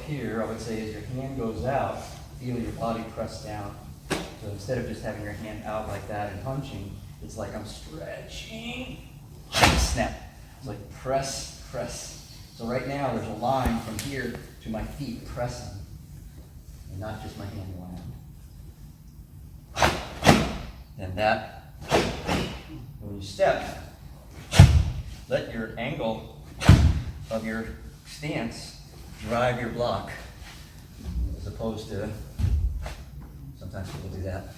here, I would say as your hand goes out, feel your body press down. So instead of just having your hand out like that and punching, it's like I'm stretching, snap. It's like press, press. So right now there's a line from here to my feet pressing, and not just my hand going out. Then that, when you step, let your angle of your stance drive your block, as opposed to, sometimes people do that.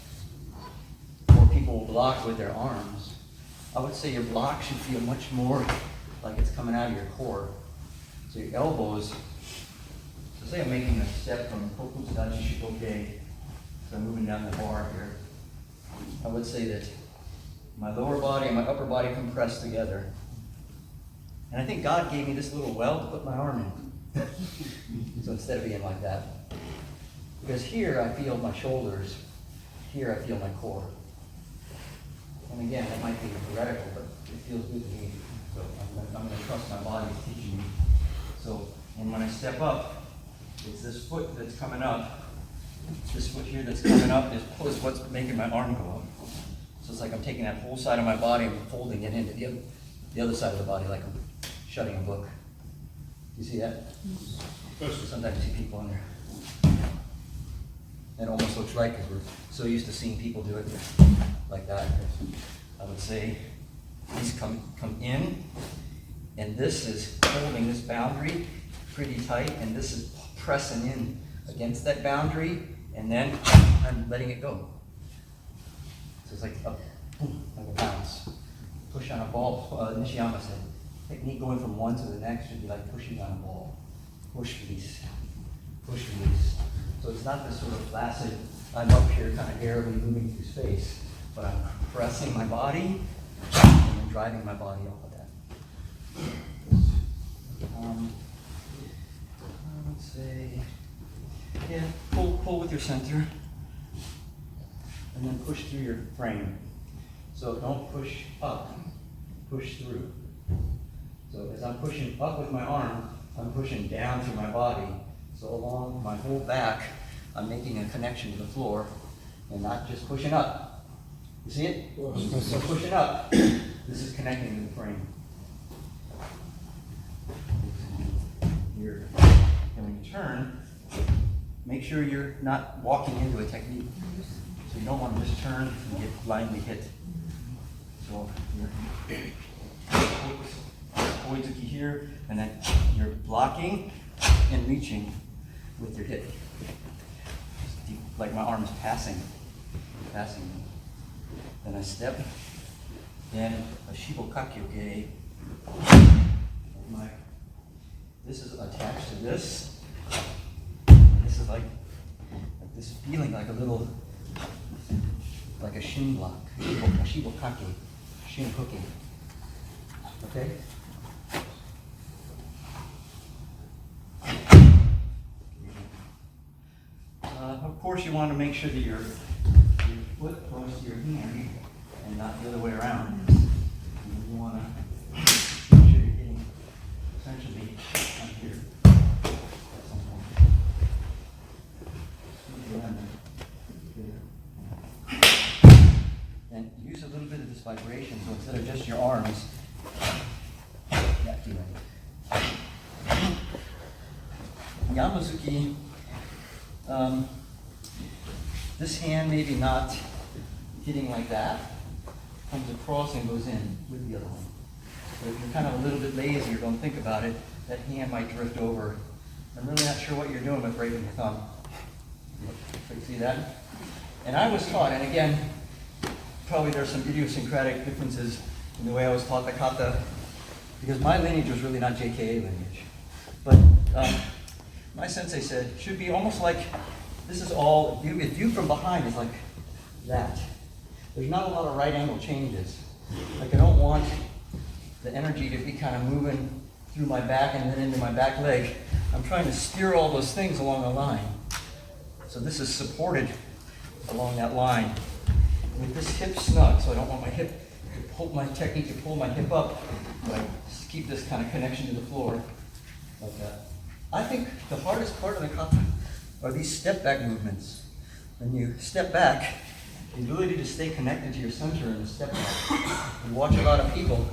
Or people will block with their arms. I would say your block should feel much more like it's coming out of your core. So your elbows, so say I'm making a step from Kokudachi Shotokan, so I'm moving down the bar here. I would say that my lower body and my upper body compress together. And I think God gave me this little well to put my arm in. So instead of being like that. Because here I feel my shoulders, here I feel my core. And again, that might be heretical, but it feels good to me. So I'm going to trust my body is teaching me. So, and when I step up, it's this foot that's coming up. This foot here that's coming up is what's making my arm go up. So it's like I'm taking that whole side of my body and folding it into the other side of the body, like I'm shutting a book. You see that? Sometimes you see people in there. It almost looks right because we're so used to seeing people do it like that. I would say these come in, and this is holding this boundary pretty tight, and this is pressing in against that boundary, and then I'm letting it go. So it's like a boom, like a bounce. Push on a ball. Nishiyama said, technique going from one to the next should be like pushing on a ball. Push, release. Push, release. So it's not this sort of flaccid, I'm up here kind of airily moving through space, but I'm pressing my body and then driving my body off of that. I would say, yeah, pull with your center, and then push through your frame. So don't push up, push through. So as I'm pushing up with my arm, I'm pushing down through my body. So along my whole back, I'm making a connection to the floor and not just pushing up. You see it? So pushing up, this is connecting to the frame. Here. And when you turn, make sure you're not walking into a technique. So you don't want to just turn and get blindly hit. So you're Oizuki here, and then you're blocking and reaching with your hip. Like my arm is passing. Then I step, then a shibokakyoke. This is attached to this. This is like this feeling like a little, like a shin block, a shibokake, shin hooking. Okay? Of course, you want to make sure that your foot goes to your hand and not the other way around. And you want to make sure you're hitting essentially on here at some point. And use a little bit of this vibration, so instead of just your arms, that feeling. Yamazuki. This hand maybe not hitting like that, comes across and goes in with the other one. So if you're kind of a little bit lazy or don't think about it, that hand might drift over. I'm really not sure what you're doing with breaking your thumb. So you see that? And I was taught, and again, probably there's some idiosyncratic differences in the way I was taught the kata, because my lineage was really not JKA lineage. But my sensei said it should be almost like this is all, view from behind is like that. There's not a lot of right angle changes. Like I don't want the energy to be kind of moving through my back and then into my back leg. I'm trying to steer all those things along the line. So this is supported along that line. With this hip snug, so I don't want my hip to pull my technique to pull my hip up, but I just keep this kind of connection to the floor like that. I think the hardest part of the kata are these step back movements. When you step back, the ability to stay connected to your center in the step back. You watch a lot of people,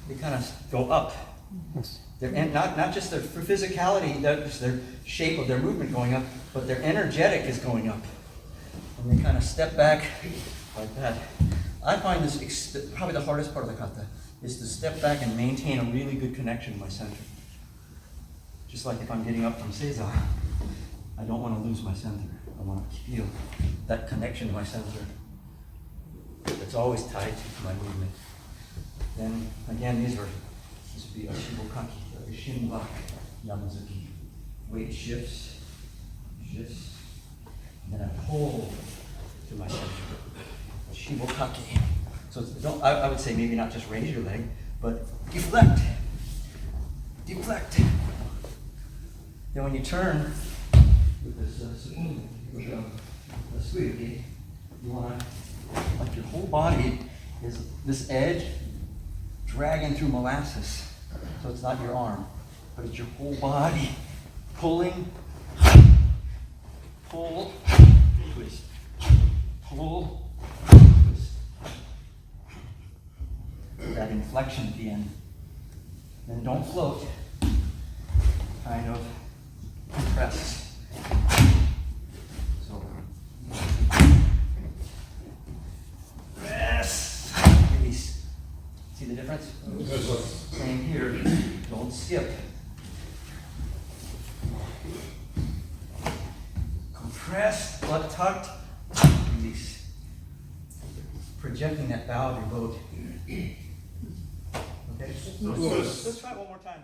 they kind of go up. And not just their physicality, just their shape of their movement going up, but their energetic is going up. And they kind of step back like that. I find this probably the hardest part of the kata, is to step back and maintain a really good connection to my center. Just like if I'm getting up from Seiza, I don't want to lose my center. I want to feel that connection to my center. It's always tied to my movement. Then again, this would be a shibokaki, a shinbak, yamazuki. Weight shifts, and then I pull to my center. A shibokaki. So I would say maybe not just raise your leg, but deflect. Then when you turn with this squeeze, you want to, like your whole body is this edge dragging through molasses. So it's not your arm, but it's your whole body pulling, pull, twist, pull, twist. That inflection at the end. Then don't float. Kind of compress. So press, release. See the difference? Same here. Don't skip. Compress, butt tucked, release. Projecting that bow of your boat. Okay? Let's try it one more time.